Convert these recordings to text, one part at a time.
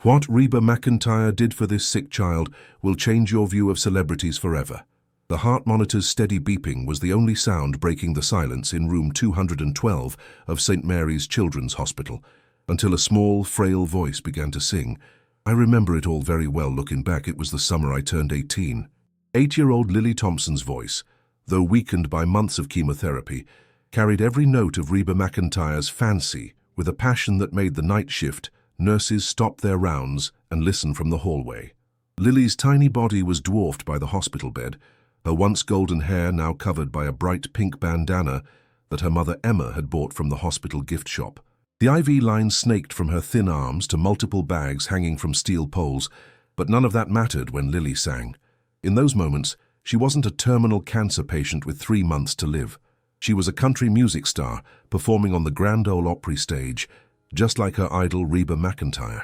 What Reba Mcentire did for this sick child will change your view of celebrities forever. The heart monitor's steady beeping was the only sound breaking the silence in room 212 of St. Mary's Children's Hospital, until a small, frail voice began to sing. I remember it all very well looking back. It was the summer I turned 18. 8-year-old Lily Thompson's voice, though weakened by months of chemotherapy, carried every note of Reba Mcentire's fancy with a passion that made the night shift nurses stop their rounds and listen from the hallway. Lily's tiny body was dwarfed by the hospital bed, her once golden hair now covered by a bright pink bandana that her mother Emma had bought from the hospital gift shop. The IV line snaked from her thin arms to multiple bags hanging from steel poles, but none of that mattered when Lily sang. In those moments, she wasn't a terminal cancer patient with 3 months to live. She was a country music star performing on the Grand Ole Opry stage, just like her idol Reba Mcentire.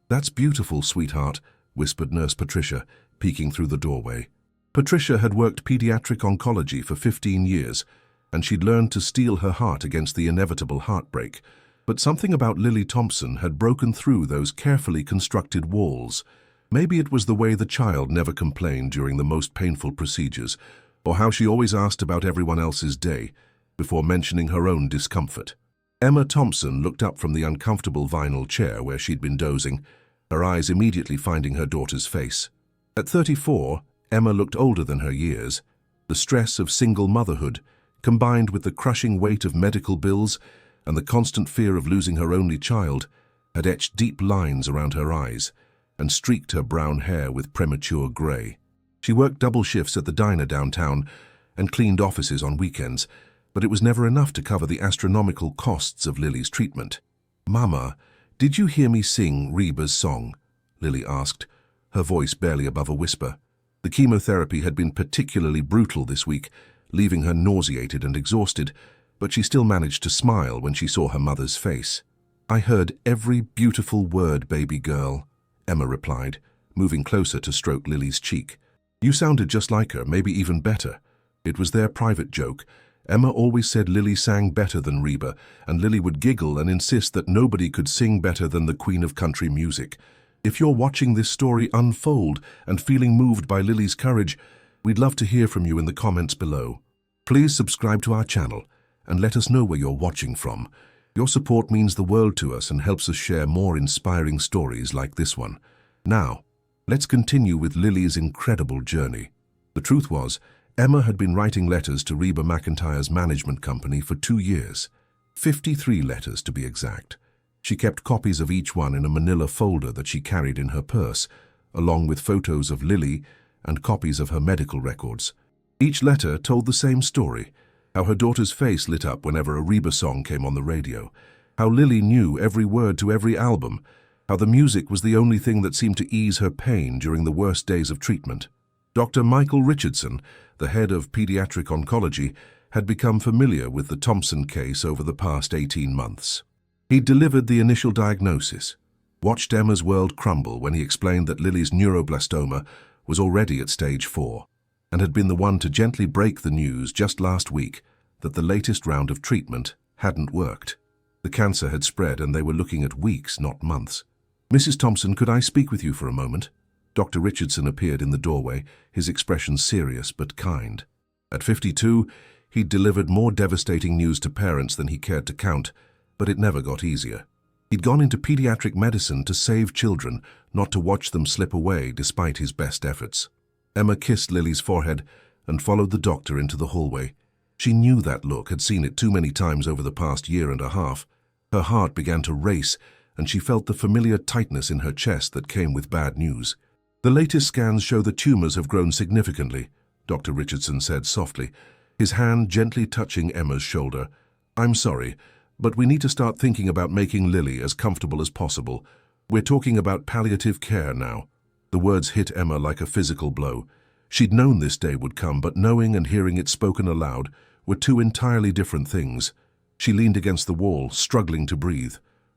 "That's beautiful, sweetheart," whispered Nurse Patricia, peeking through the doorway. Patricia had worked pediatric oncology for 15 years, and she'd learned to steel her heart against the inevitable heartbreak. But something about Lily Thompson had broken through those carefully constructed walls. Maybe it was the way the child never complained during the most painful procedures, or how she always asked about everyone else's day before mentioning her own discomfort. Emma Thompson looked up from the uncomfortable vinyl chair where she'd been dozing, her eyes immediately finding her daughter's face. At 34, Emma looked older than her years. The stress of single motherhood, combined with the crushing weight of medical bills and the constant fear of losing her only child, had etched deep lines around her eyes and streaked her brown hair with premature grey. She worked double shifts at the diner downtown and cleaned offices on weekends, but it was never enough to cover the astronomical costs of Lily's treatment. "Mama, did you hear me sing Reba's song?" Lily asked, her voice barely above a whisper. The chemotherapy had been particularly brutal this week, leaving her nauseated and exhausted, but she still managed to smile when she saw her mother's face. "I heard every beautiful word, baby girl," Emma replied, moving closer to stroke Lily's cheek. "You sounded just like her, maybe even better." It was their private joke. Emma always said Lily sang better than Reba, and Lily would giggle and insist that nobody could sing better than the Queen of Country Music. If you're watching this story unfold and feeling moved by Lily's courage, we'd love to hear from you in the comments below. Please subscribe to our channel and let us know where you're watching from. Your support means the world to us and helps us share more inspiring stories like this one. Now, let's continue with Lily's incredible journey. The truth was, Emma had been writing letters to Reba Mcentire's management company for 2 years. 53 letters to be exact. She kept copies of each one in a manila folder that she carried in her purse, along with photos of Lily and copies of her medical records. Each letter told the same story, how her daughter's face lit up whenever a Reba song came on the radio, how Lily knew every word to every album, how the music was the only thing that seemed to ease her pain during the worst days of treatment. Dr. Michael Richardson, the head of pediatric oncology, had become familiar with the Thompson case over the past 18 months. He delivered the initial diagnosis, watched Emma's world crumble when he explained that Lily's neuroblastoma was already at stage 4, and had been the one to gently break the news just last week that the latest round of treatment hadn't worked. The cancer had spread and they were looking at weeks, not months. "Mrs. Thompson, could I speak with you for a moment?" Dr. Richardson appeared in the doorway, his expression serious but kind. At 52, he'd delivered more devastating news to parents than he cared to count, but it never got easier. He'd gone into pediatric medicine to save children, not to watch them slip away despite his best efforts. Emma kissed Lily's forehead and followed the doctor into the hallway. She knew that look, had seen it too many times over the past year and a half. Her heart began to race, and she felt the familiar tightness in her chest that came with bad news. "The latest scans show the tumors have grown significantly," Dr. Richardson said softly, his hand gently touching Emma's shoulder. "I'm sorry, but we need to start thinking about making Lily as comfortable as possible. We're talking about palliative care now." The words hit Emma like a physical blow. She'd known this day would come, but knowing and hearing it spoken aloud were two entirely different things. She leaned against the wall, struggling to breathe.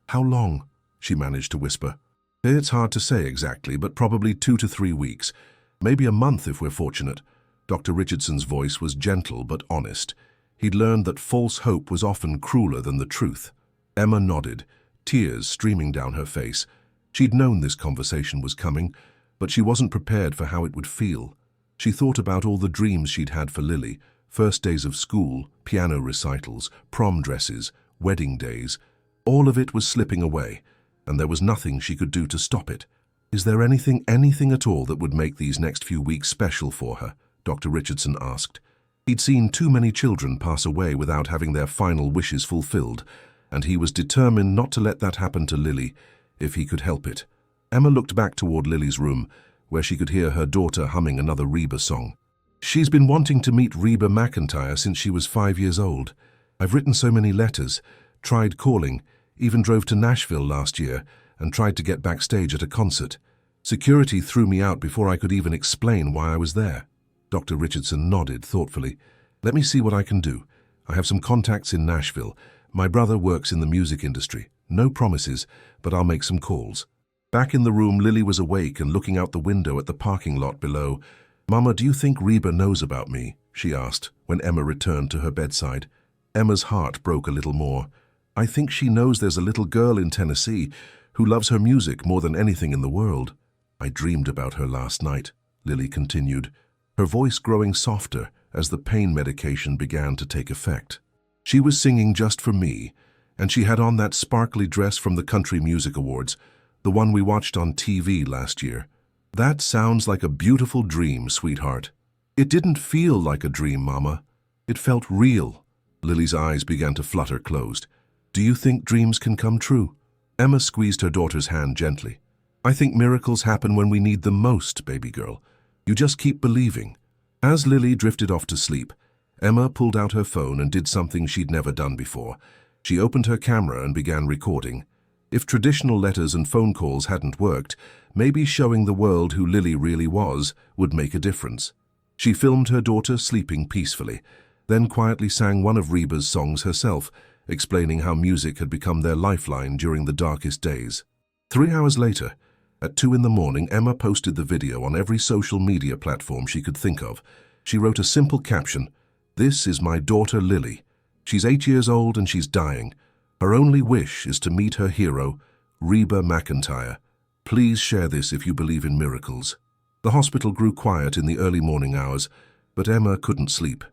"How long?" she managed to whisper. "It's hard to say exactly, but probably 2 to 3 weeks. Maybe a month if we're fortunate." Dr. Richardson's voice was gentle but honest. He'd learned that false hope was often crueler than the truth. Emma nodded, tears streaming down her face. She'd known this conversation was coming, but she wasn't prepared for how it would feel. She thought about all the dreams she'd had for Lily: first days of school, piano recitals, prom dresses, wedding days. All of it was slipping away, and there was nothing she could do to stop it. "Is there anything at all that would make these next few weeks special for her?" Dr. Richardson asked. He'd seen too many children pass away without having their final wishes fulfilled, and he was determined not to let that happen to Lily if he could help it. Emma looked back toward Lily's room, where she could hear her daughter humming another Reba song. "She's been wanting to meet Reba Mcentire since she was 5 years old. I've written so many letters, tried calling, even drove to Nashville last year and tried to get backstage at a concert. Security threw me out before I could even explain why I was there." Dr. Richardson nodded thoughtfully. "Let me see what I can do. I have some contacts in Nashville. My brother works in the music industry. No promises, but I'll make some calls." Back in the room, Lily was awake and looking out the window at the parking lot below. "Mama, do you think Reba knows about me?" she asked when Emma returned to her bedside. Emma's heart broke a little more. "I think she knows there's a little girl in Tennessee who loves her music more than anything in the world. I dreamed about her last night," Lily continued, her voice growing softer as the pain medication began to take effect. "She was singing just for me, and she had on that sparkly dress from the Country Music Awards, the one we watched on TV last year. That sounds like a beautiful dream, sweetheart." "It didn't feel like a dream, Mama. It felt real." Lily's eyes began to flutter closed. "Do you think dreams can come true?" Emma squeezed her daughter's hand gently. "I think miracles happen when we need them most, baby girl. You just keep believing." As Lily drifted off to sleep, Emma pulled out her phone and did something she'd never done before. She opened her camera and began recording. If traditional letters and phone calls hadn't worked, maybe showing the world who Lily really was would make a difference. She filmed her daughter sleeping peacefully, then quietly sang one of Reba's songs herself, explaining how music had become their lifeline during the darkest days. 3 hours later, at 2 in the morning, Emma posted the video on every social media platform she could think of. She wrote a simple caption: "This is my daughter Lily. She's 8 years old and she's dying. Her only wish is to meet her hero, Reba Mcentire. Please share this if you believe in miracles." The hospital grew quiet in the early morning hours, but Emma couldn't sleep.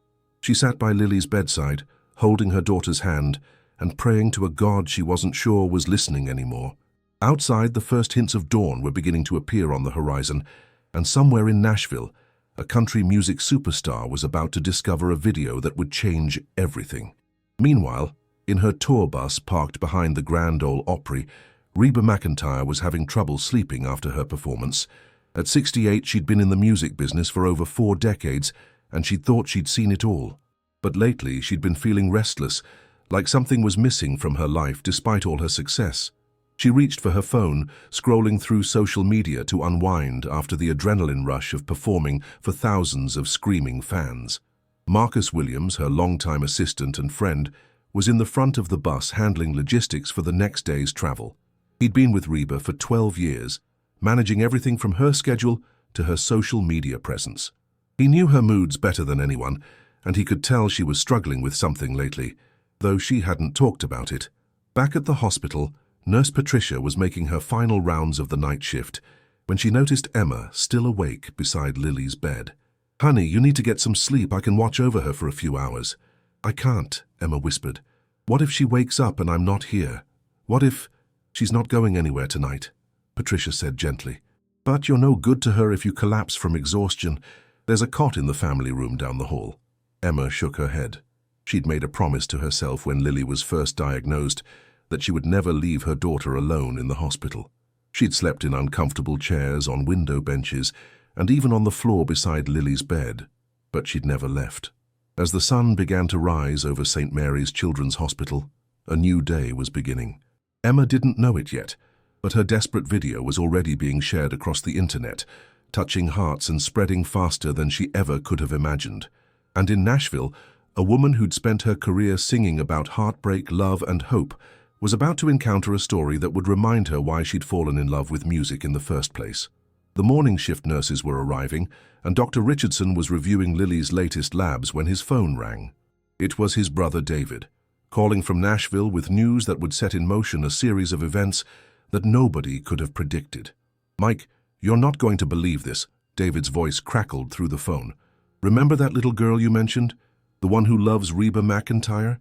She sat by Lily's bedside, holding her daughter's hand and praying to a God she wasn't sure was listening anymore. Outside, the first hints of dawn were beginning to appear on the horizon, and somewhere in Nashville, a country music superstar was about to discover a video that would change everything. Meanwhile, in her tour bus parked behind the Grand Ole Opry, Reba Mcentire was having trouble sleeping after her performance. At 68, she'd been in the music business for over 4 decades, and she'd thought she'd seen it all. But lately, she'd been feeling restless, like something was missing from her life despite all her success. She reached for her phone, scrolling through social media to unwind after the adrenaline rush of performing for thousands of screaming fans. Marcus Williams, her longtime assistant and friend, was in the front of the bus handling logistics for the next day's travel. He'd been with Reba for 12 years, managing everything from her schedule to her social media presence. He knew her moods better than anyone, and he could tell she was struggling with something lately, though she hadn't talked about it. Back at the hospital, Nurse Patricia was making her final rounds of the night shift when she noticed Emma still awake beside Lily's bed. "Honey, you need to get some sleep. I can watch over her for a few hours." "I can't," Emma whispered. "What if she wakes up and I'm not here? What if—" "She's not going anywhere tonight," Patricia said gently. "But you're no good to her if you collapse from exhaustion. There's a cot in the family room down the hall." Emma shook her head. She'd made a promise to herself when Lily was first diagnosed that she would never leave her daughter alone in the hospital. She'd slept in uncomfortable chairs, on window benches, and even on the floor beside Lily's bed, but she'd never left. As the sun began to rise over St. Mary's Children's Hospital, a new day was beginning. Emma didn't know it yet, but her desperate video was already being shared across the internet, touching hearts and spreading faster than she ever could have imagined. And in Nashville, a woman who'd spent her career singing about heartbreak, love, and hope was about to encounter a story that would remind her why she'd fallen in love with music in the first place. The morning shift nurses were arriving, and Dr. Richardson was reviewing Lily's latest labs when his phone rang. It was his brother David, calling from Nashville with news that would set in motion a series of events that nobody could have predicted. "Mike, you're not going to believe this," David's voice crackled through the phone. "Remember that little girl you mentioned? The one who loves Reba Mcentire?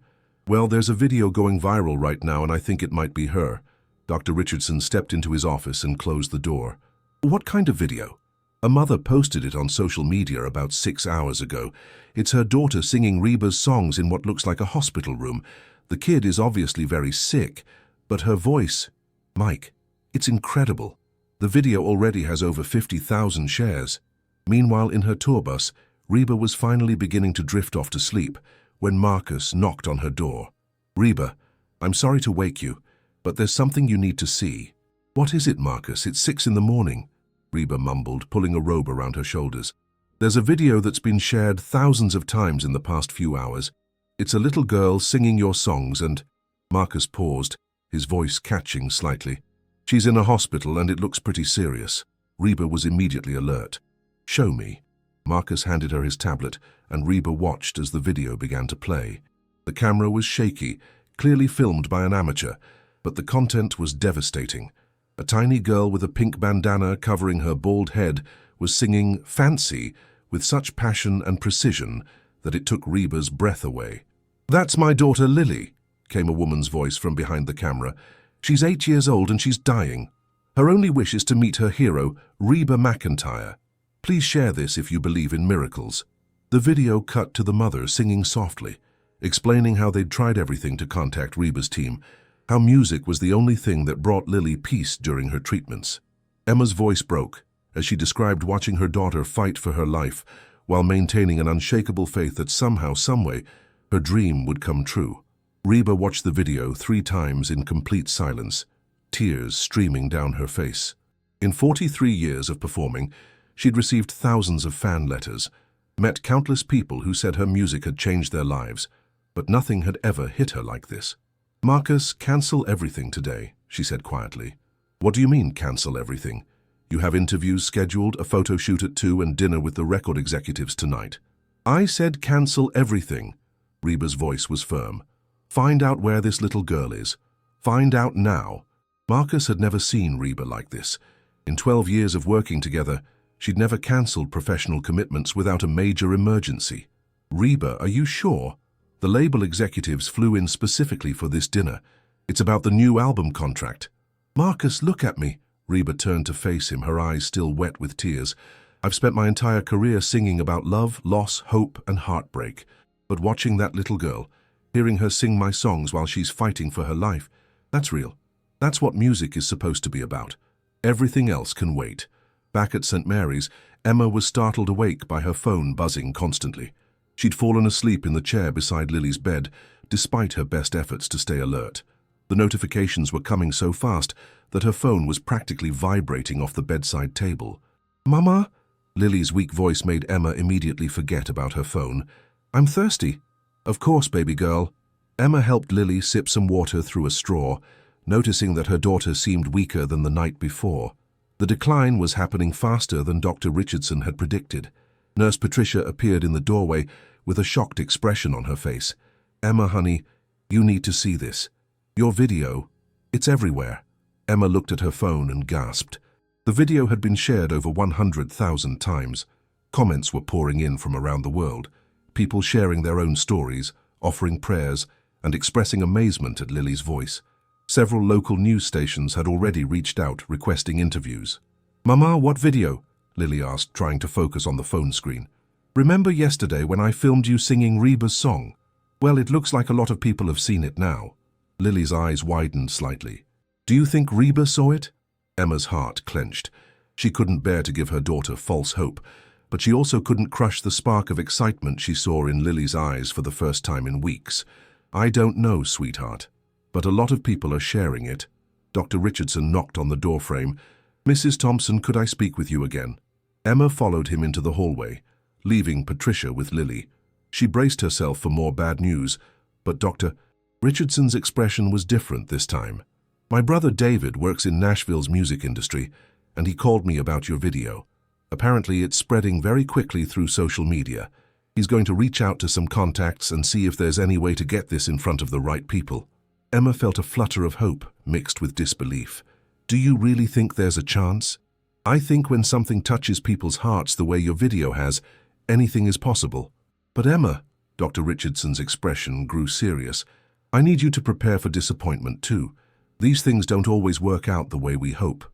Well, there's a video going viral right now, and I think it might be her." Dr. Richardson stepped into his office and closed the door. "What kind of video?" "A mother posted it on social media about 6 hours ago. It's her daughter singing Reba's songs in what looks like a hospital room. The kid is obviously very sick, but her voice... Mike, it's incredible. The video already has over 50,000 shares." Meanwhile, in her tour bus, Reba was finally beginning to drift off to sleep when Marcus knocked on her door. "Reba, I'm sorry to wake you, but there's something you need to see." "What is it, Marcus? It's 6 in the morning." Reba mumbled, pulling a robe around her shoulders. "There's a video that's been shared thousands of times in the past few hours. It's a little girl singing your songs and..." Marcus paused, his voice catching slightly. "She's in a hospital and it looks pretty serious." Reba was immediately alert. "Show me." Marcus handed her his tablet, and Reba watched as the video began to play. The camera was shaky, clearly filmed by an amateur, but the content was devastating. A tiny girl with a pink bandana covering her bald head was singing "Fancy" with such passion and precision that it took Reba's breath away. "That's my daughter Lily," came a woman's voice from behind the camera. "She's 8 years old and she's dying. Her only wish is to meet her hero, Reba Mcentire. Please share this if you believe in miracles." The video cut to the mother singing softly, explaining how they'd tried everything to contact Reba's team, how music was the only thing that brought Lily peace during her treatments. Emma's voice broke as she described watching her daughter fight for her life while maintaining an unshakable faith that somehow, someway, her dream would come true. Reba watched the video 3 times in complete silence, tears streaming down her face. In 43 years of performing, she'd received thousands of fan letters, met countless people who said her music had changed their lives, but nothing had ever hit her like this. "Marcus, cancel everything today," she said quietly. "What do you mean, cancel everything? You have interviews scheduled, a photo shoot at 2 and dinner with the record executives tonight." "I said cancel everything." Reba's voice was firm. "Find out where this little girl is. Find out now." Marcus had never seen Reba like this. In 12 years of working together, she'd never cancelled professional commitments without a major emergency. "Reba, are you sure? The label executives flew in specifically for this dinner. It's about the new album contract." "Marcus, look at me." Reba turned to face him, her eyes still wet with tears. "I've spent my entire career singing about love, loss, hope, and heartbreak. But watching that little girl, hearing her sing my songs while she's fighting for her life, that's real. That's what music is supposed to be about. Everything else can wait." Back at St. Mary's, Emma was startled awake by her phone buzzing constantly. She'd fallen asleep in the chair beside Lily's bed, despite her best efforts to stay alert. The notifications were coming so fast that her phone was practically vibrating off the bedside table. "Mama?" Lily's weak voice made Emma immediately forget about her phone. "I'm thirsty." "Of course, baby girl." Emma helped Lily sip some water through a straw, noticing that her daughter seemed weaker than the night before. The decline was happening faster than Dr. Richardson had predicted. Nurse Patricia appeared in the doorway with a shocked expression on her face. "Emma, honey, you need to see this. Your video, it's everywhere." Emma looked at her phone and gasped. The video had been shared over 100,000 times. Comments were pouring in from around the world, people sharing their own stories, offering prayers, and expressing amazement at Lily's voice. Several local news stations had already reached out requesting interviews. "Mama, what video?" Lily asked, trying to focus on the phone screen. "Remember yesterday when I filmed you singing Reba's song? Well, it looks like a lot of people have seen it now." Lily's eyes widened slightly. "Do you think Reba saw it?" Emma's heart clenched. She couldn't bear to give her daughter false hope, but she also couldn't crush the spark of excitement she saw in Lily's eyes for the first time in weeks. "I don't know, sweetheart, but a lot of people are sharing it." Dr. Richardson knocked on the doorframe. "Mrs. Thompson, could I speak with you again?" Emma followed him into the hallway, leaving Patricia with Lily. She braced herself for more bad news, but Dr. Richardson's expression was different this time. "My brother David works in Nashville's music industry, and he called me about your video. Apparently it's spreading very quickly through social media. He's going to reach out to some contacts and see if there's any way to get this in front of the right people." Emma felt a flutter of hope mixed with disbelief. Do you really think there's a chance? I think when something touches people's hearts the way your video has, anything is possible. But Emma, Dr. Richardson's expression grew serious. I need you to prepare for disappointment too. These things don't always work out the way we hope.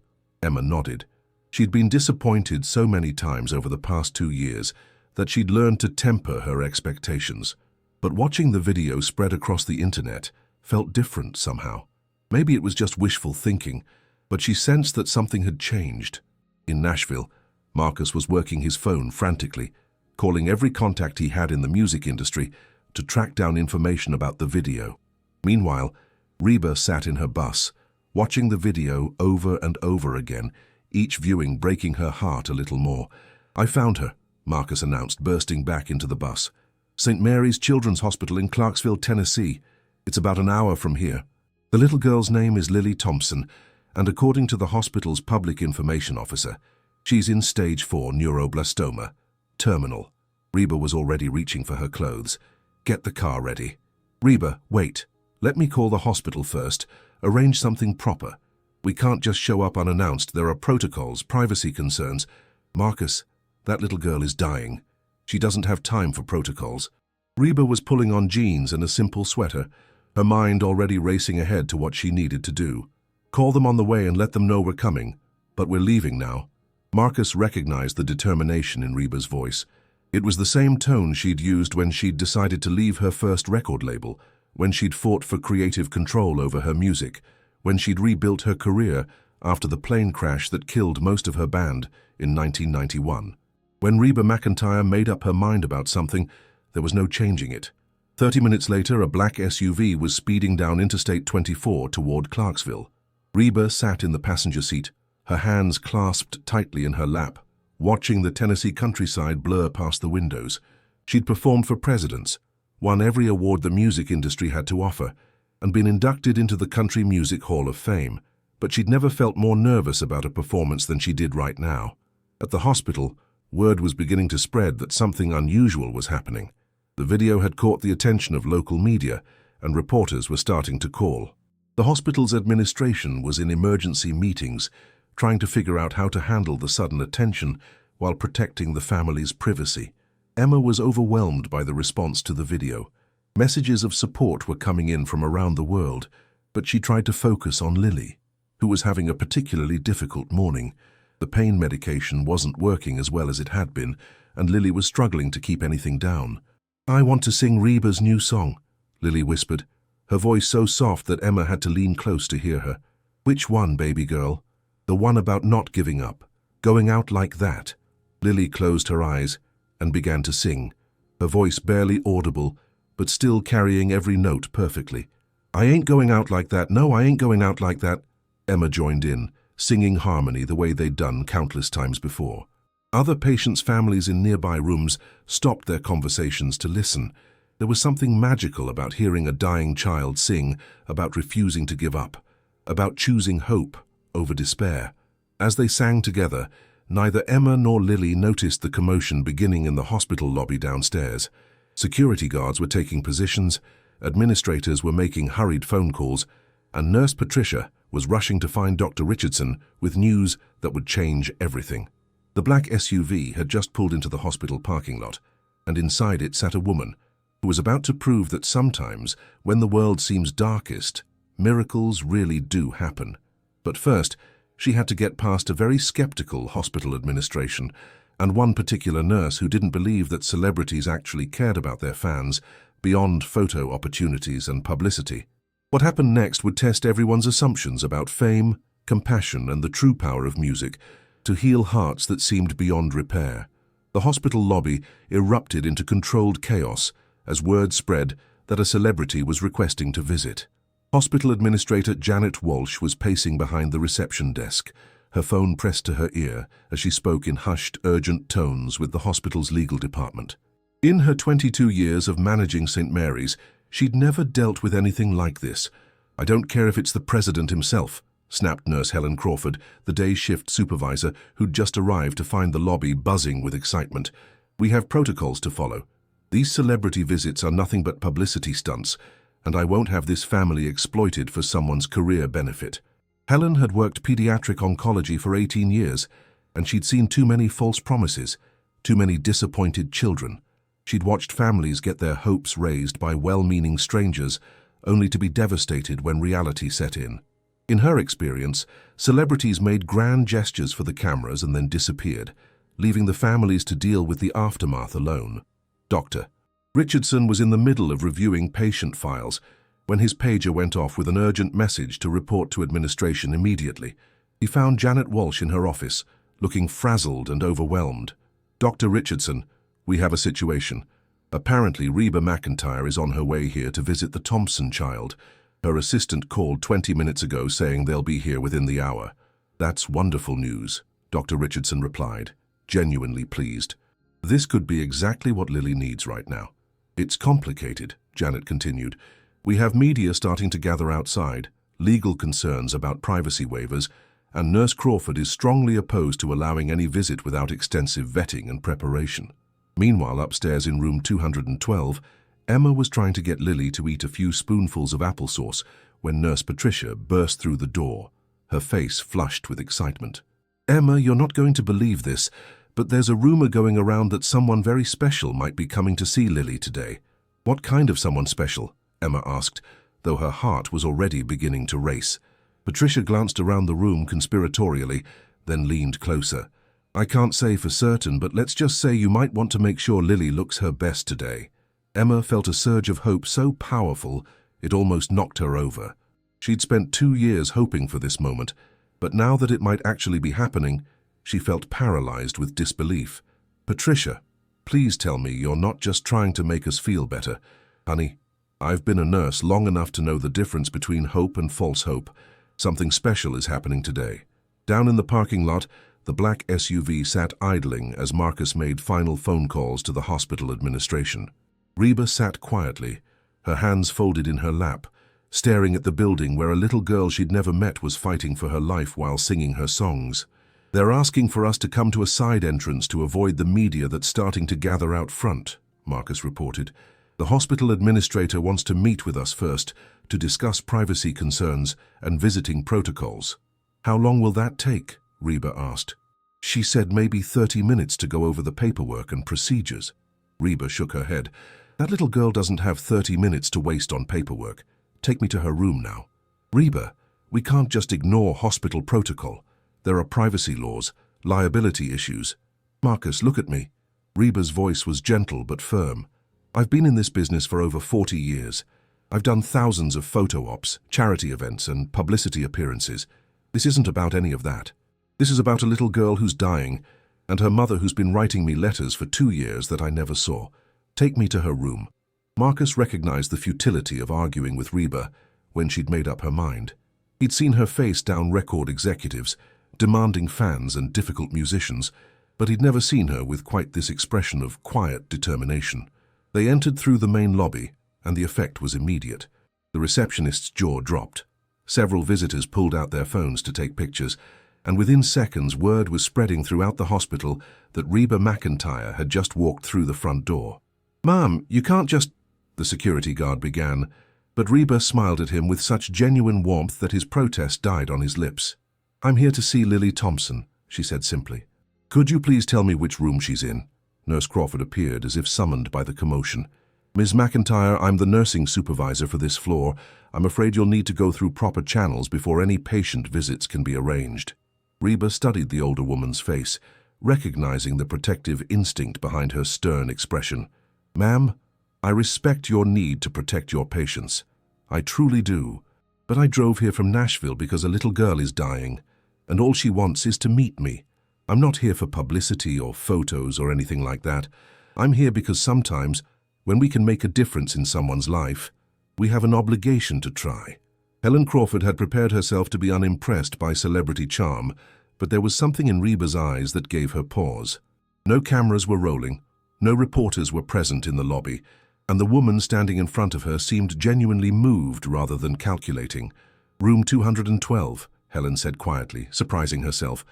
Emma nodded. She'd been disappointed so many times over the past 2 years that she'd learned to temper her expectations. But watching the video spread across the internet felt different somehow. Maybe it was just wishful thinking, but she sensed that something had changed. In Nashville, Marcus was working his phone frantically, calling every contact he had in the music industry to track down information about the video. Meanwhile, Reba sat in her bus, watching the video over and over again, each viewing breaking her heart a little more. I found her, Marcus announced, bursting back into the bus. St. Mary's Children's Hospital in Clarksville, Tennessee. It's about an hour from here. The little girl's name is Lily Thompson, and according to the hospital's public information officer, she's in stage 4 neuroblastoma, terminal. Reba was already reaching for her clothes. Get the car ready. Reba, wait. Let me call the hospital first. Arrange something proper. We can't just show up unannounced. There are protocols, privacy concerns. Marcus, that little girl is dying. She doesn't have time for protocols. Reba was pulling on jeans and a simple sweater, her mind already racing ahead to what she needed to do. Call them on the way and let them know we're coming. But we're leaving now. Marcus recognized the determination in Reba's voice. It was the same tone she'd used when she'd decided to leave her first record label, when she'd fought for creative control over her music, when she'd rebuilt her career after the plane crash that killed most of her band in 1991. When Reba Mcentire made up her mind about something, there was no changing it. 30 minutes later, a black SUV was speeding down Interstate 24 toward Clarksville. Reba sat in the passenger seat, her hands clasped tightly in her lap, watching the Tennessee countryside blur past the windows. She'd performed for presidents, won every award the music industry had to offer, and been inducted into the Country Music Hall of Fame, but she'd never felt more nervous about a performance than she did right now. At the hospital, word was beginning to spread that something unusual was happening. The video had caught the attention of local media, and reporters were starting to call. The hospital's administration was in emergency meetings, trying to figure out how to handle the sudden attention while protecting the family's privacy. Emma was overwhelmed by the response to the video. Messages of support were coming in from around the world, but she tried to focus on Lily, who was having a particularly difficult morning. The pain medication wasn't working as well as it had been, and Lily was struggling to keep anything down. I want to sing Reba's new song, Lily whispered, her voice so soft that Emma had to lean close to hear her. Which one, baby girl? The one about not giving up, going out like that. Lily closed her eyes and began to sing, her voice barely audible, but still carrying every note perfectly. I ain't going out like that, no, I ain't going out like that. Emma joined in, singing harmony the way they'd done countless times before. Other patients' families in nearby rooms stopped their conversations to listen. There was something magical about hearing a dying child sing about refusing to give up, about choosing hope over despair. As they sang together, neither Emma nor Lily noticed the commotion beginning in the hospital lobby downstairs. Security guards were taking positions, administrators were making hurried phone calls, and Nurse Patricia was rushing to find Dr. Richardson with news that would change everything. The black SUV had just pulled into the hospital parking lot, and inside it sat a woman who was about to prove that sometimes, when the world seems darkest, miracles really do happen. But first, she had to get past a very skeptical hospital administration and one particular nurse who didn't believe that celebrities actually cared about their fans beyond photo opportunities and publicity. What happened next would test everyone's assumptions about fame, compassion, and the true power of music to heal hearts that seemed beyond repair. The hospital lobby erupted into controlled chaos as word spread that a celebrity was requesting to visit. Hospital Administrator Janet Walsh was pacing behind the reception desk, her phone pressed to her ear as she spoke in hushed, urgent tones with the hospital's legal department. In her 22 years of managing St. Mary's, she'd never dealt with anything like this. I don't care if it's the president himself, snapped Nurse Helen Crawford, the day shift supervisor who'd just arrived to find the lobby buzzing with excitement. We have protocols to follow. These celebrity visits are nothing but publicity stunts, and I won't have this family exploited for someone's career benefit. Helen had worked pediatric oncology for 18 years, and she'd seen too many false promises, too many disappointed children. She'd watched families get their hopes raised by well-meaning strangers, only to be devastated when reality set in. In her experience, celebrities made grand gestures for the cameras and then disappeared, leaving the families to deal with the aftermath alone. Dr. Richardson was in the middle of reviewing patient files when his pager went off with an urgent message to report to administration immediately. He found Janet Walsh in her office, looking frazzled and overwhelmed. "Dr. Richardson, we have a situation. Apparently Reba Mcentire is on her way here to visit the Thompson child. Her assistant called 20 minutes ago saying they'll be here within the hour." "That's wonderful news," Dr. Richardson replied, genuinely pleased. "This could be exactly what Lily needs right now." "It's complicated," Janet continued. "We have media starting to gather outside, legal concerns about privacy waivers, and Nurse Crawford is strongly opposed to allowing any visit without extensive vetting and preparation." Meanwhile, upstairs in room 212, Emma was trying to get Lily to eat a few spoonfuls of applesauce when Nurse Patricia burst through the door, her face flushed with excitement. "Emma, you're not going to believe this, but there's a rumor going around that someone very special might be coming to see Lily today." "What kind of someone special?" Emma asked, though her heart was already beginning to race. Patricia glanced around the room conspiratorially, then leaned closer. "I can't say for certain, but let's just say you might want to make sure Lily looks her best today." Emma felt a surge of hope so powerful it almost knocked her over. She'd spent 2 years hoping for this moment, but now that it might actually be happening, she felt paralyzed with disbelief. "Patricia, please tell me you're not just trying to make us feel better. Honey, I've been a nurse long enough to know the difference between hope and false hope. Something special is happening today." Down in the parking lot, the black SUV sat idling as Marcus made final phone calls to the hospital administration. Reba sat quietly, her hands folded in her lap, staring at the building where a little girl she'd never met was fighting for her life while singing her songs. "They're asking for us to come to a side entrance to avoid the media that's starting to gather out front," Marcus reported. "The hospital administrator wants to meet with us first to discuss privacy concerns and visiting protocols." "How long will that take?" Reba asked. "She said maybe 30 minutes to go over the paperwork and procedures." Reba shook her head. "That little girl doesn't have 30 minutes to waste on paperwork. Take me to her room now." "Reba, we can't just ignore hospital protocol. There are privacy laws, liability issues." "Marcus, look at me." Reba's voice was gentle but firm. "I've been in this business for over 40 years. I've done thousands of photo ops, charity events, and publicity appearances. This isn't about any of that. This is about a little girl who's dying, and her mother who's been writing me letters for 2 years that I never saw. Take me to her room." Marcus recognized the futility of arguing with Reba when she'd made up her mind. He'd seen her face down record executives, demanding fans and difficult musicians, but he'd never seen her with quite this expression of quiet determination. They entered through the main lobby, and the effect was immediate. The receptionist's jaw dropped. Several visitors pulled out their phones to take pictures, and within seconds word was spreading throughout the hospital that Reba Mcentire had just walked through the front door. "Ma'am, you can't just—" the security guard began, but Reba smiled at him with such genuine warmth that his protest died on his lips. "I'm here to see Lily Thompson," she said simply. "Could you please tell me which room she's in?" Nurse Crawford appeared as if summoned by the commotion. "Ms. Mcentire, I'm the nursing supervisor for this floor. I'm afraid you'll need to go through proper channels before any patient visits can be arranged." Reba studied the older woman's face, recognizing the protective instinct behind her stern expression. "Ma'am, I respect your need to protect your patients. I truly do. But I drove here from Nashville because a little girl is dying, and all she wants is to meet me. I'm not here for publicity or photos or anything like that. I'm here because sometimes, when we can make a difference in someone's life, we have an obligation to try." Helen Crawford had prepared herself to be unimpressed by celebrity charm, but there was something in Reba's eyes that gave her pause. No cameras were rolling, no reporters were present in the lobby, and the woman standing in front of her seemed genuinely moved rather than calculating. "Room 212, Helen said quietly, surprising herself.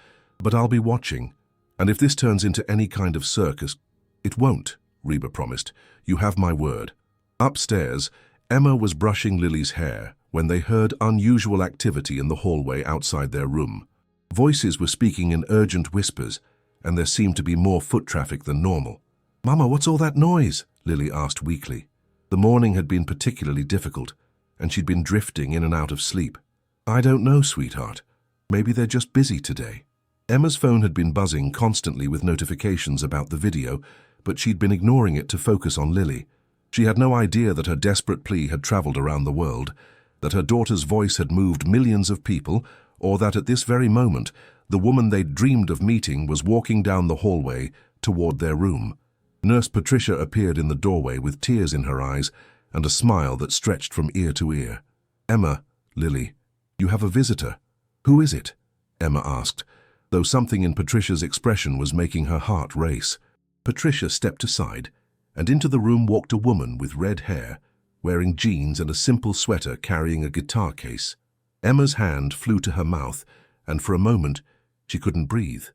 "But I'll be watching, and if this turns into any kind of circus—" "It won't," Reba promised. "You have my word." Upstairs, Emma was brushing Lily's hair, when they heard unusual activity in the hallway outside their room. Voices were speaking in urgent whispers, and there seemed to be more foot traffic than normal. "Mama, what's all that noise?" Lily asked weakly. The morning had been particularly difficult, and she'd been drifting in and out of sleep. "I don't know, sweetheart. Maybe they're just busy today." Emma's phone had been buzzing constantly with notifications about the video, but she'd been ignoring it to focus on Lily. She had no idea that her desperate plea had traveled around the world, that her daughter's voice had moved millions of people, or that at this very moment, the woman they'd dreamed of meeting was walking down the hallway toward their room. Nurse Patricia appeared in the doorway with tears in her eyes and a smile that stretched from ear to ear. "Emma, Lily, you have a visitor." "Who is it?" Emma asked, though something in Patricia's expression was making her heart race. Patricia stepped aside, and into the room walked a woman with red hair, wearing jeans and a simple sweater carrying a guitar case. Emma's hand flew to her mouth, and for a moment she couldn't breathe.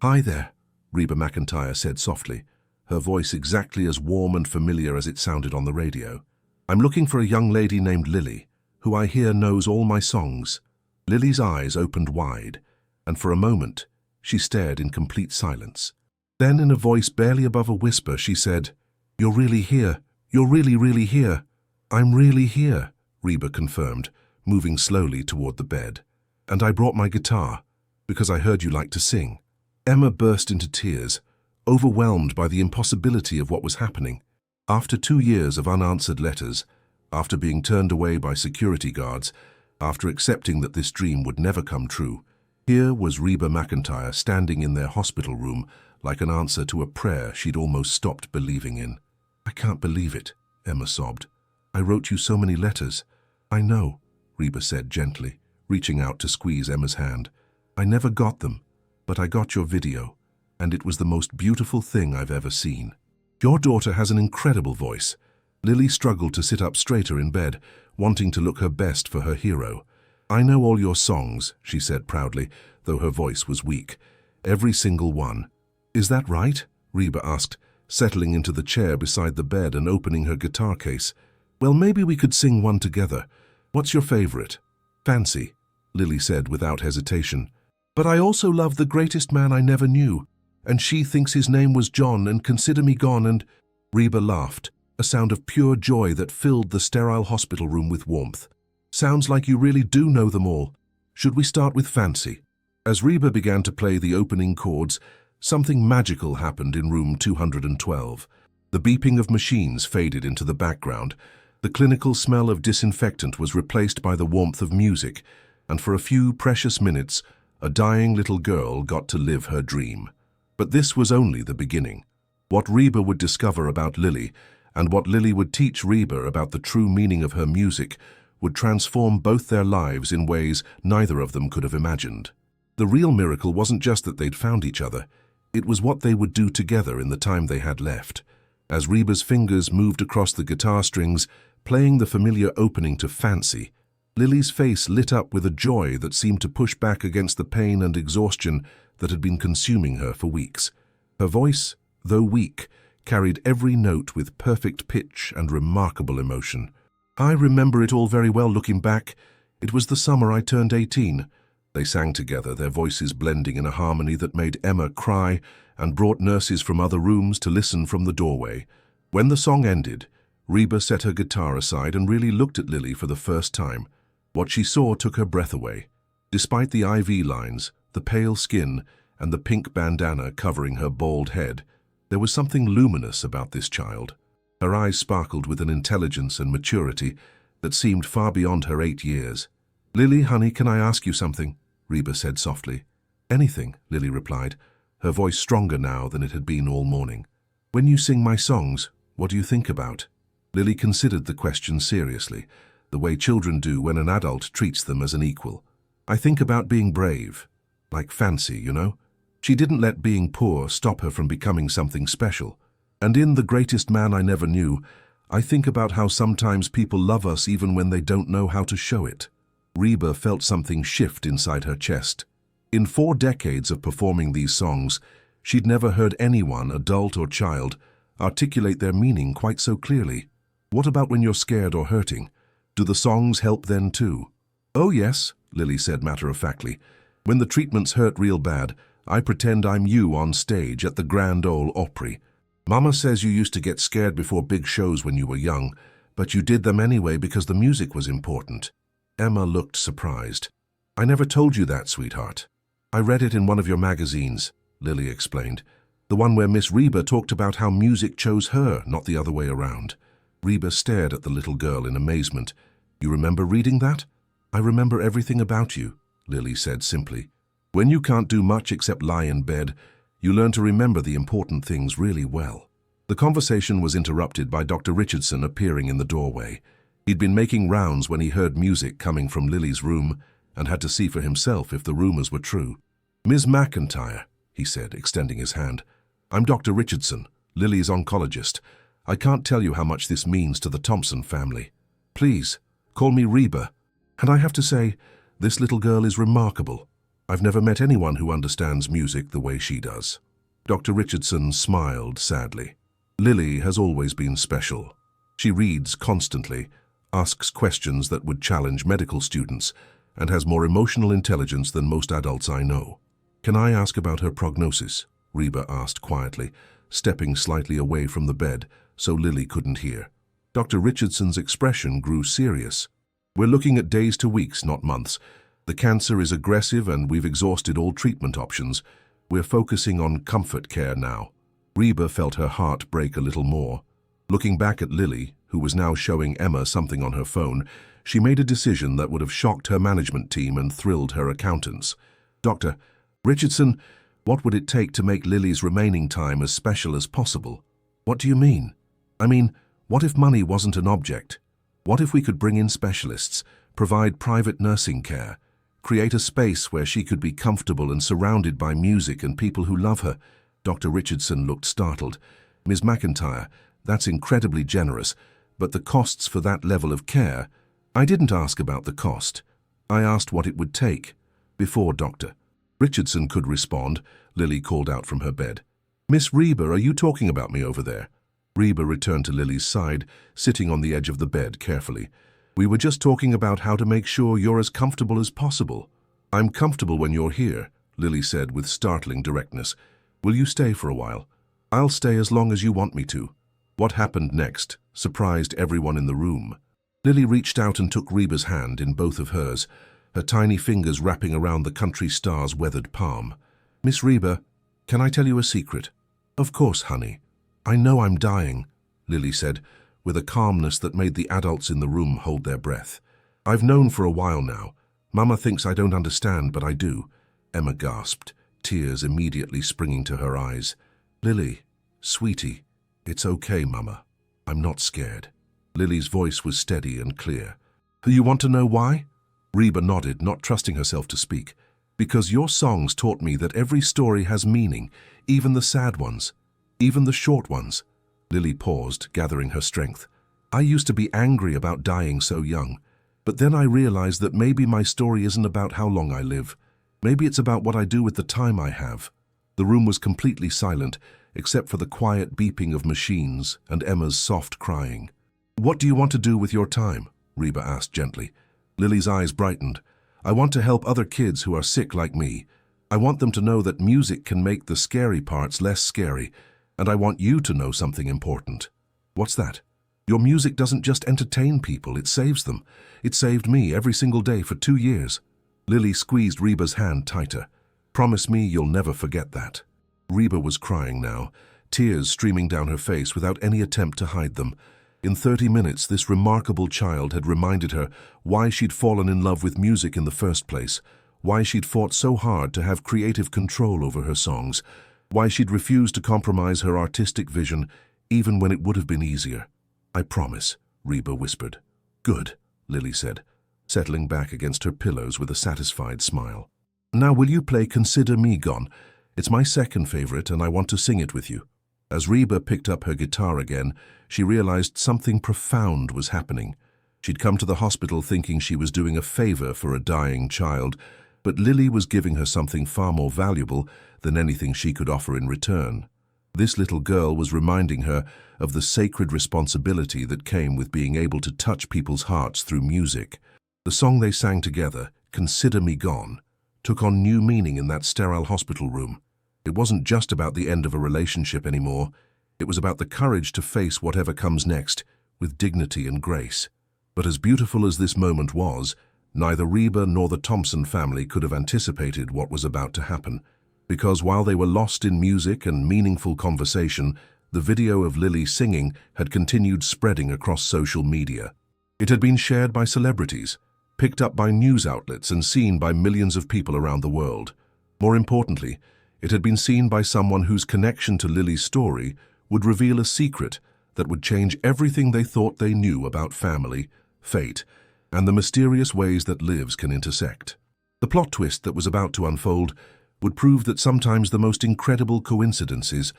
"Hi there," Reba Mcentire said softly, her voice exactly as warm and familiar as it sounded on the radio. "I'm looking for a young lady named Lily, who I hear knows all my songs." Lily's eyes opened wide, and for a moment she stared in complete silence. Then, in a voice barely above a whisper, she said, "You're really here. You're really here." "I'm really here," Reba confirmed, moving slowly toward the bed. "And I brought my guitar, because I heard you like to sing." Emma burst into tears, overwhelmed by the impossibility of what was happening. After 2 years of unanswered letters, after being turned away by security guards, after accepting that this dream would never come true, here was Reba Mcentire standing in their hospital room like an answer to a prayer she'd almost stopped believing in. "I can't believe it," Emma sobbed. "I wrote you so many letters." "I know," Reba said gently, reaching out to squeeze Emma's hand. "I never got them, but I got your video, and it was the most beautiful thing I've ever seen. Your daughter has an incredible voice." Lily struggled to sit up straighter in bed, wanting to look her best for her hero. "I know all your songs," she said proudly, though her voice was weak. "Every single one." "Is that right?" Reba asked, settling into the chair beside the bed and opening her guitar case. "Well, maybe we could sing one together. What's your favorite?" "Fancy," Lily said without hesitation. "But I also love The Greatest Man I Never Knew, and she thinks his name was John, and Consider Me Gone, and—" Reba laughed, a sound of pure joy that filled the sterile hospital room with warmth. "Sounds like you really do know them all. Should we start with Fancy?" As Reba began to play the opening chords, something magical happened in room 212. The beeping of machines faded into the background. The clinical smell of disinfectant was replaced by the warmth of music, and for a few precious minutes, a dying little girl got to live her dream. But this was only the beginning. What Reba would discover about Lily, and what Lily would teach Reba about the true meaning of her music, would transform both their lives in ways neither of them could have imagined. The real miracle wasn't just that they'd found each other. It was what they would do together in the time they had left. As Reba's fingers moved across the guitar strings, playing the familiar opening to Fancy, Lily's face lit up with a joy that seemed to push back against the pain and exhaustion that had been consuming her for weeks. Her voice, though weak, carried every note with perfect pitch and remarkable emotion. "I remember it all very well looking back. It was the summer I turned 18. They sang together, their voices blending in a harmony that made Emma cry and brought nurses from other rooms to listen from the doorway. When the song ended, Reba set her guitar aside and really looked at Lily for the first time. What she saw took her breath away. Despite the IV lines, the pale skin, and the pink bandana covering her bald head, there was something luminous about this child. Her eyes sparkled with an intelligence and maturity that seemed far beyond her 8 years. "Lily, honey, can I ask you something?" Reba said softly. "Anything," Lily replied, her voice stronger now than it had been all morning. "When you sing my songs, what do you think about?" Lily considered the question seriously, the way children do when an adult treats them as an equal. "I think about being brave, like Fancy, you know. She didn't let being poor stop her from becoming something special. And in The Greatest Man I Never Knew, I think about how sometimes people love us even when they don't know how to show it." Reba felt something shift inside her chest. In 4 decades of performing these songs, she'd never heard anyone, adult or child, articulate their meaning quite so clearly. "What about when you're scared or hurting? Do the songs help then too? Oh yes, Lily said matter-of-factly. When the treatments hurt real bad, I pretend I'm you on stage at the Grand Ole Opry. Mama says you used to get scared before big shows when you were young, but you did them anyway because the music was important. Emma looked surprised. I never told you that, sweetheart. I read it in one of your magazines, Lily explained. The one where Miss Reba talked about how music chose her, not the other way around. Reba stared at the little girl in amazement. You remember reading that? I remember everything about you, Lily said simply. When you can't do much except lie in bed, you learn to remember the important things really well. The conversation was interrupted by Dr. Richardson appearing in the doorway. He'd been making rounds when he heard music coming from Lily's room and had to see for himself if the rumors were true. Ms. Mcentire, he said, extending his hand. I'm Dr. Richardson, Lily's oncologist. I can't tell you how much this means to the Thompson family. Please, call me Reba. And I have to say, this little girl is remarkable. I've never met anyone who understands music the way she does. Dr. Richardson smiled sadly. Lily has always been special. She reads constantly, asks questions that would challenge medical students, and has more emotional intelligence than most adults I know. Can I ask about her prognosis? Reba asked quietly, stepping slightly away from the bed so Lily couldn't hear. Dr. Richardson's expression grew serious. We're looking at days to weeks, not months. The cancer is aggressive and we've exhausted all treatment options. We're focusing on comfort care now. Reba felt her heart break a little more. Looking back at Lily, who was now showing Emma something on her phone, she made a decision that would have shocked her management team and thrilled her accountants. Dr. Richardson, what would it take to make Lily's remaining time as special as possible? What do you mean? I mean, what if money wasn't an object? What if we could bring in specialists, provide private nursing care, create a space where she could be comfortable and surrounded by music and people who love her? Dr. Richardson looked startled. Ms. Mcentire, that's incredibly generous, but the costs for that level of care... I didn't ask about the cost. I asked what it would take. Before Dr. Richardson could respond, Lily called out from her bed. Miss Reba, are you talking about me over there? Reba returned to Lily's side, sitting on the edge of the bed carefully. We were just talking about how to make sure you're as comfortable as possible. I'm comfortable when you're here, Lily said with startling directness. Will you stay for a while? I'll stay as long as you want me to. What happened next surprised everyone in the room. Lily reached out and took Reba's hand in both of hers, her tiny fingers wrapping around the country star's weathered palm. Miss Reba, can I tell you a secret? Of course, honey. I know I'm dying, Lily said, with a calmness that made the adults in the room hold their breath. I've known for a while now. Mama thinks I don't understand, but I do. Emma gasped, tears immediately springing to her eyes. Lily, sweetie, it's okay, Mama. I'm not scared. Lily's voice was steady and clear. You want to know why? Reba nodded, not trusting herself to speak. Because your songs taught me that every story has meaning, even the sad ones, even the short ones. Lily paused, gathering her strength. I used to be angry about dying so young, but then I realized that maybe my story isn't about how long I live. Maybe it's about what I do with the time I have. The room was completely silent, except for the quiet beeping of machines and Emma's soft crying. What do you want to do with your time? Reba asked gently. Lily's eyes brightened. I want to help other kids who are sick like me. I want them to know that music can make the scary parts less scary, and I want you to know something important. What's that? Your music doesn't just entertain people, it saves them. It saved me every single day for 2 years. Lily squeezed Reba's hand tighter. Promise me you'll never forget that. Reba was crying now, tears streaming down her face without any attempt to hide them. In 30 minutes, this remarkable child had reminded her why she'd fallen in love with music in the first place, why she'd fought so hard to have creative control over her songs, why she'd refused to compromise her artistic vision, even when it would have been easier. I promise, Reba whispered. Good, Lily said, settling back against her pillows with a satisfied smile. Now will you play Consider Me Gone? It's my second favorite and I want to sing it with you. As Reba picked up her guitar again, she realized something profound was happening. She'd come to the hospital thinking she was doing a favor for a dying child, but Lily was giving her something far more valuable than anything she could offer in return. This little girl was reminding her of the sacred responsibility that came with being able to touch people's hearts through music. The song they sang together, "Consider Me Gone," took on new meaning in that sterile hospital room. It wasn't just about the end of a relationship anymore. It was about the courage to face whatever comes next, with dignity and grace. But as beautiful as this moment was, neither Reba nor the Thompson family could have anticipated what was about to happen. Because while they were lost in music and meaningful conversation, the video of Lily singing had continued spreading across social media. It had been shared by celebrities, picked up by news outlets and seen by millions of people around the world. More importantly, it had been seen by someone whose connection to Lily's story would reveal a secret that would change everything they thought they knew about family, fate, and the mysterious ways that lives can intersect. The plot twist that was about to unfold would prove that sometimes the most incredible coincidences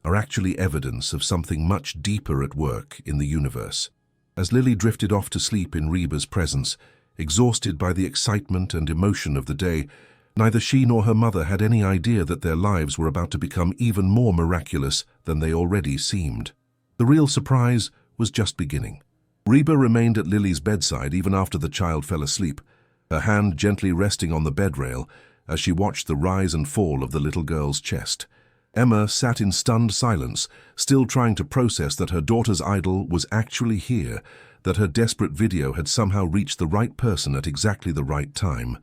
are actually evidence of something much deeper at work in the universe. As Lily drifted off to sleep in Reba's presence, exhausted by the excitement and emotion of the day, neither she nor her mother had any idea that their lives were about to become even more miraculous than they already seemed. The real surprise was just beginning. Reba remained at Lily's bedside even after the child fell asleep, her hand gently resting on the bed rail as she watched the rise and fall of the little girl's chest. Emma sat in stunned silence, still trying to process that her daughter's idol was actually here, that her desperate video had somehow reached the right person at exactly the right time.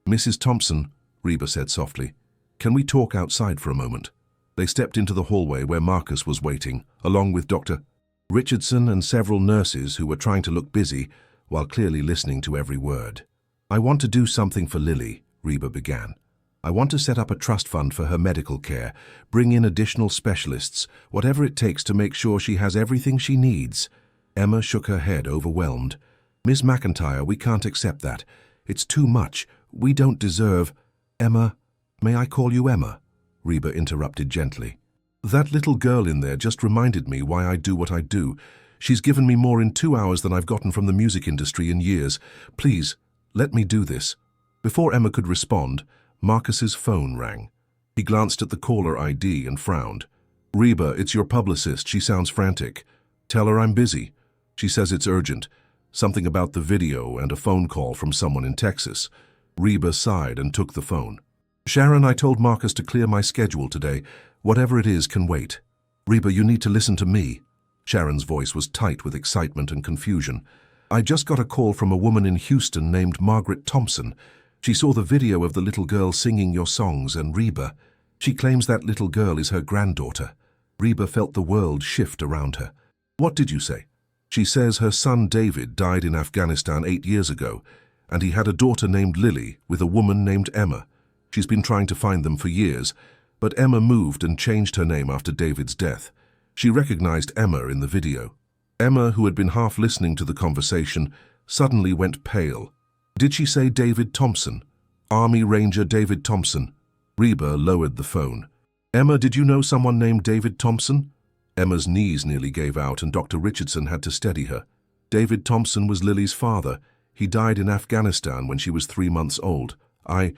"Mrs. Thompson," Reba said softly, "can we talk outside for a moment?" They stepped into the hallway where Marcus was waiting, along with Dr. Richardson and several nurses who were trying to look busy while clearly listening to every word. "I want to do something for Lily," Reba began. "I want to set up a trust fund for her medical care, bring in additional specialists, whatever it takes to make sure she has everything she needs." Emma shook her head, overwhelmed. "Ms. Mcentire, we can't accept that. It's too much. We don't deserve—" "Emma, may I call you Emma?" Reba interrupted gently. "That little girl in there just reminded me why I do what I do. She's given me more in 2 hours than I've gotten from the music industry in years. Please, let me do this." Before Emma could respond, Marcus's phone rang. He glanced at the caller ID and frowned. "Reba, it's your publicist. She sounds frantic. Tell her I'm busy. She says it's urgent. Something about the video and a phone call from someone in Texas." Reba sighed and took the phone. "Sharon, I told Marcus to clear my schedule today. Whatever it is can wait." "Reba, you need to listen to me." Sharon's voice was tight with excitement and confusion. "I just got a call from a woman in Houston named Margaret Thompson. She saw the video of the little girl singing your songs, and Reba, she claims that little girl is her granddaughter." Reba felt the world shift around her. "What did you say?" "She says her son David died in Afghanistan 8 years ago, and he had a daughter named Lily with a woman named Emma. She's been trying to find them for years, but Emma moved and changed her name after David's death. She recognized Emma in the video." Emma, who had been half listening to the conversation, suddenly went pale. "Did she say David Thompson? Army Ranger David Thompson?" Reba lowered the phone. "Emma, did you know someone named David Thompson?" Emma's knees nearly gave out and Dr. Richardson had to steady her. "David Thompson was Lily's father. He died in Afghanistan when she was 3 months old. I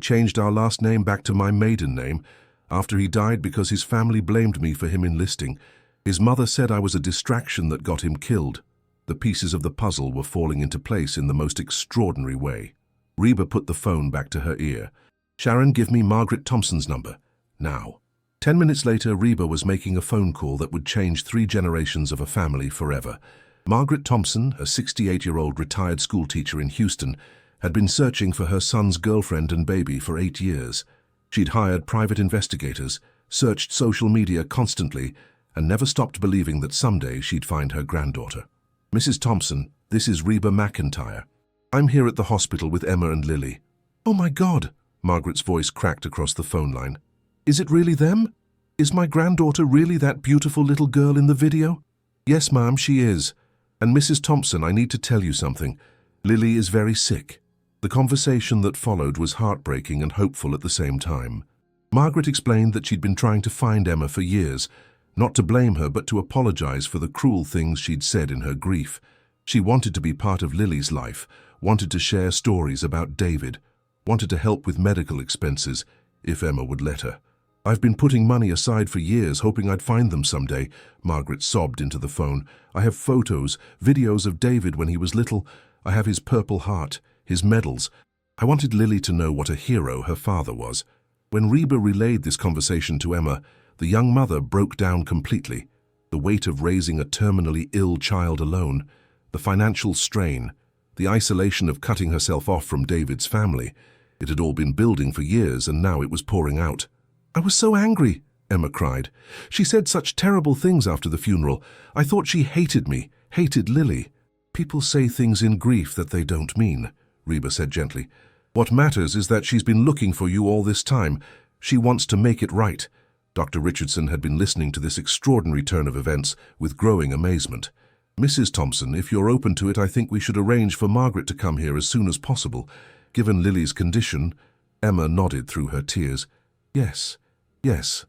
changed our last name back to my maiden name after he died because his family blamed me for him enlisting. His mother said I was a distraction that got him killed." The pieces of the puzzle were falling into place in the most extraordinary way. Reba put the phone back to her ear. "Sharon, give me Margaret Thompson's number. Now." 10 minutes later, Reba was making a phone call that would change 3 generations of a family forever. Margaret Thompson, a 68-year-old retired schoolteacher in Houston, had been searching for her son's girlfriend and baby for 8 years. She'd hired private investigators, searched social media constantly, and never stopped believing that someday she'd find her granddaughter. "Mrs. Thompson, this is Reba Mcentire. I'm here at the hospital with Emma and Lily." "Oh my God!" Margaret's voice cracked across the phone line. "Is it really them? Is my granddaughter really that beautiful little girl in the video?" "Yes, ma'am, she is. And Mrs. Thompson, I need to tell you something. Lily is very sick." The conversation that followed was heartbreaking and hopeful at the same time. Margaret explained that she'd been trying to find Emma for years, not to blame her but to apologize for the cruel things she'd said in her grief. She wanted to be part of Lily's life, wanted to share stories about David, wanted to help with medical expenses, if Emma would let her. I've been putting money aside for years, hoping I'd find them someday, Margaret sobbed into the phone. I have photos, videos of David when he was little. I have his Purple Heart, his medals. I wanted Lily to know what a hero her father was. When Reba relayed this conversation to Emma, the young mother broke down completely. The weight of raising a terminally ill child alone, the financial strain, the isolation of cutting herself off from David's family. It had all been building for years, and now it was pouring out. I was so angry, Emma cried. She said such terrible things after the funeral. I thought she hated me, hated Lily. People say things in grief that they don't mean, Reba said gently. What matters is that she's been looking for you all this time. She wants to make it right. Dr. Richardson had been listening to this extraordinary turn of events with growing amazement. Mrs. Thompson, if you're open to it, I think we should arrange for Margaret to come here as soon as possible. Given Lily's condition, Emma nodded through her tears. Yes,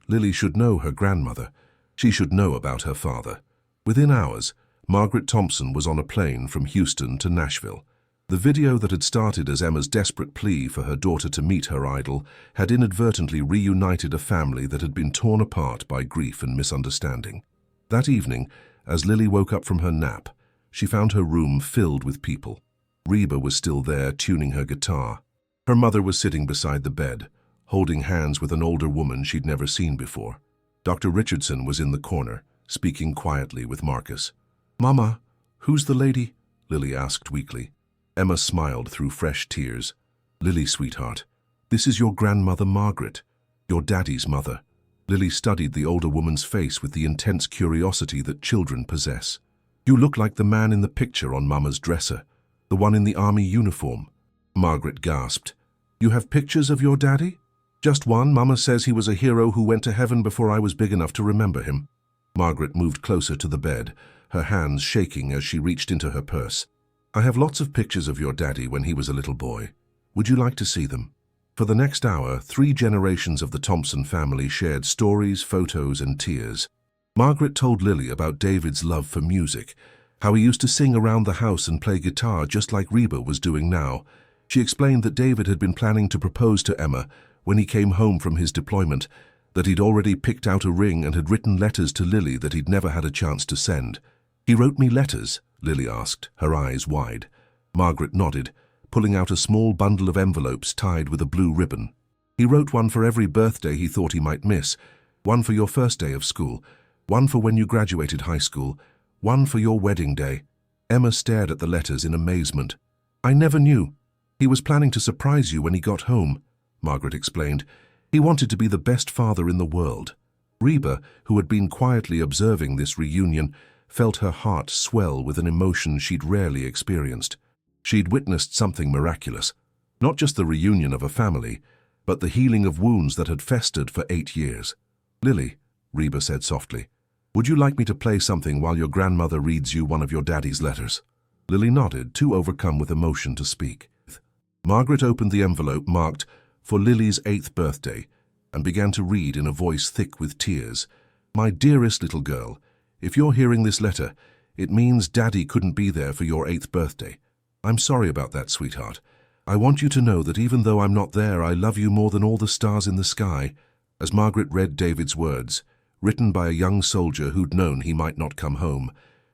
Lily should know her grandmother. She should know about her father. Within hours, Margaret Thompson was on a plane from Houston to Nashville. The video that had started as Emma's desperate plea for her daughter to meet her idol had inadvertently reunited a family that had been torn apart by grief and misunderstanding. That evening, as Lily woke up from her nap, she found her room filled with people. Reba was still there, tuning her guitar. Her mother was sitting beside the bed, holding hands with an older woman she'd never seen before. Dr. Richardson was in the corner, speaking quietly with Marcus. "Mama, who's the lady?" Lily asked weakly. Emma smiled through fresh tears. "Lily, sweetheart, this is your grandmother Margaret, your daddy's mother." Lily studied the older woman's face with the intense curiosity that children possess. "You look like the man in the picture on Mama's dresser, the one in the army uniform." Margaret gasped. "You have pictures of your daddy?" "Just one. Mama says he was a hero who went to heaven before I was big enough to remember him." Margaret moved closer to the bed, her hands shaking as she reached into her purse. "I have lots of pictures of your daddy when he was a little boy. Would you like to see them?" For the next hour, 3 generations of the Thompson family shared stories, photos, and tears. Margaret told Lily about David's love for music, how he used to sing around the house and play guitar just like Reba was doing now. She explained that David had been planning to propose to Emma when he came home from his deployment, that he'd already picked out a ring and had written letters to Lily that he'd never had a chance to send. "He wrote me letters?" Lily asked, her eyes wide. Margaret nodded, pulling out a small bundle of envelopes tied with a blue ribbon. "He wrote one for every birthday he thought he might miss, one for your first day of school, one for when you graduated high school, one for your wedding day." Emma stared at the letters in amazement. "I never knew. He was planning to surprise you when he got home," Margaret explained. "He wanted to be the best father in the world." Reba, who had been quietly observing this reunion, felt her heart swell with an emotion she'd rarely experienced. She'd witnessed something miraculous, not just the reunion of a family, but the healing of wounds that had festered for 8 years. "Lily," Reba said softly, "would you like me to play something while your grandmother reads you one of your daddy's letters?" Lily nodded, too overcome with emotion to speak. Margaret opened the envelope marked "For Lily's 8th birthday" and began to read in a voice thick with tears. "My dearest little girl, if you're hearing this letter, it means Daddy couldn't be there for your 8th birthday. I'm sorry about that, sweetheart. I want you to know that even though I'm not there, I love you more than all the stars in the sky." As Margaret read David's words, written by a young soldier who'd known he might not come home,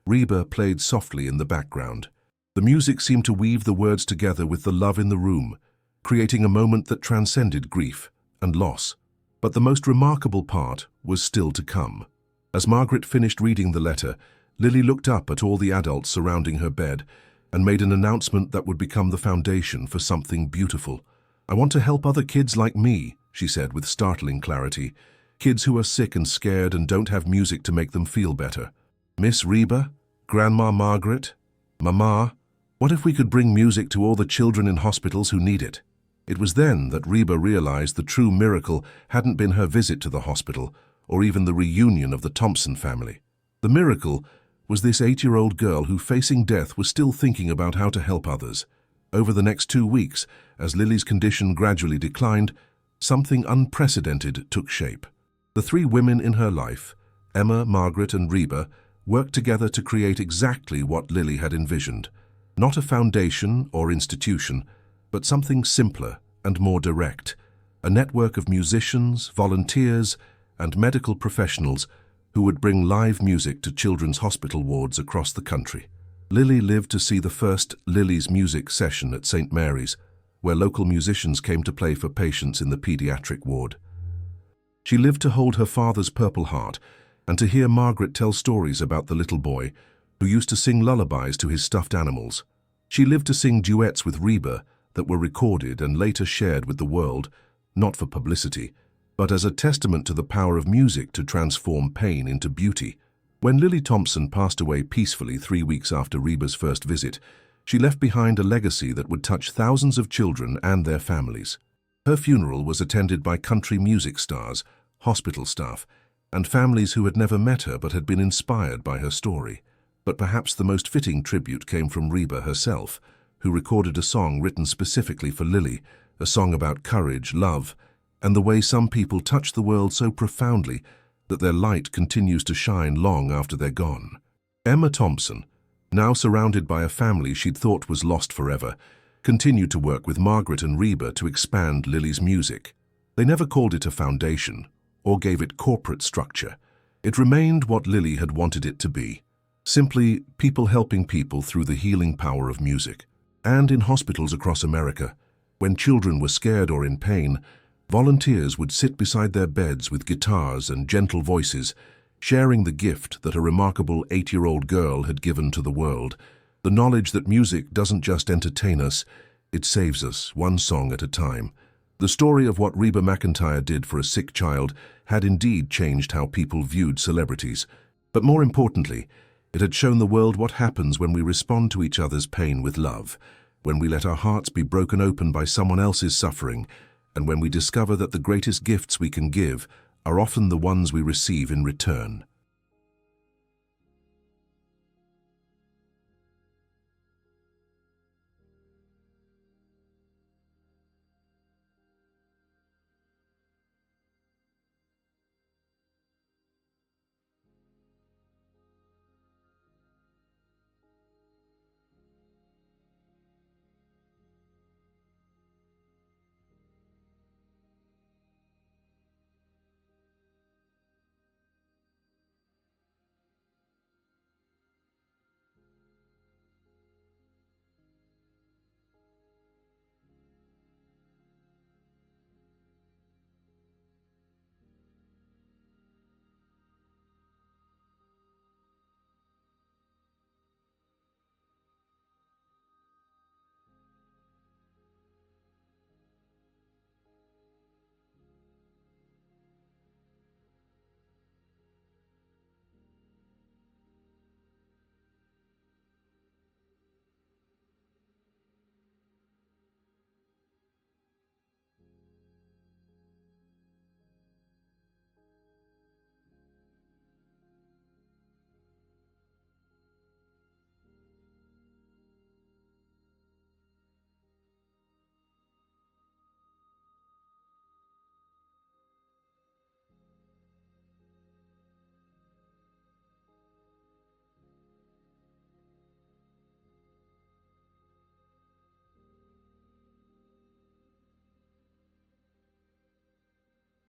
Reba played softly in the background. The music seemed to weave the words together with the love in the room, creating a moment that transcended grief and loss. But the most remarkable part was still to come. As Margaret finished reading the letter, Lily looked up at all the adults surrounding her bed and made an announcement that would become the foundation for something beautiful. "I want to help other kids like me," she said with startling clarity. "Kids who are sick and scared and don't have music to make them feel better. Miss Reba, Grandma Margaret, Mama, what if we could bring music to all the children in hospitals who need it?" It was then that Reba realized the true miracle hadn't been her visit to the hospital or even the reunion of the Thompson family. The miracle was this 8-year-old girl who, facing death, was still thinking about how to help others. Over the next 2 weeks, as Lily's condition gradually declined, something unprecedented took shape. The 3 women in her life, Emma, Margaret, and Reba, worked together to create exactly what Lily had envisioned. Not a foundation or institution, but something simpler and more direct. a network of musicians, volunteers, and medical professionals who would bring live music to children's hospital wards across the country. Lily lived to see the first Lily's Music session at St. Mary's, where local musicians came to play for patients in the pediatric ward. She lived to hold her father's Purple Heart and to hear Margaret tell stories about the little boy who used to sing lullabies to his stuffed animals. She lived to sing duets with Reba that were recorded and later shared with the world, not for publicity, but as a testament to the power of music to transform pain into beauty. When Lily Thompson passed away peacefully 3 weeks after Reba's first visit, she left behind a legacy that would touch thousands of children and their families. Her funeral was attended by country music stars, hospital staff, and families who had never met her but had been inspired by her story. But perhaps the most fitting tribute came from Reba herself, who recorded a song written specifically for Lily, a song about courage, love, and the way some people touch the world so profoundly that their light continues to shine long after they're gone. Emma Thompson, now surrounded by a family she'd thought was lost forever, continued to work with Margaret and Reba to expand Lily's music. They never called it a foundation or gave it corporate structure. It remained what Lily had wanted it to be, simply people helping people through the healing power of music. And in hospitals across America, when children were scared or in pain, volunteers would sit beside their beds with guitars and gentle voices, sharing the gift that a remarkable 8-year-old girl had given to the world, the knowledge that music doesn't just entertain us, it saves us, one song at a time. The story of what Reba Mcentire did for a sick child had indeed changed how people viewed celebrities. But more importantly, it had shown the world what happens when we respond to each other's pain with love, when we let our hearts be broken open by someone else's suffering, and when we discover that the greatest gifts we can give are often the ones we receive in return.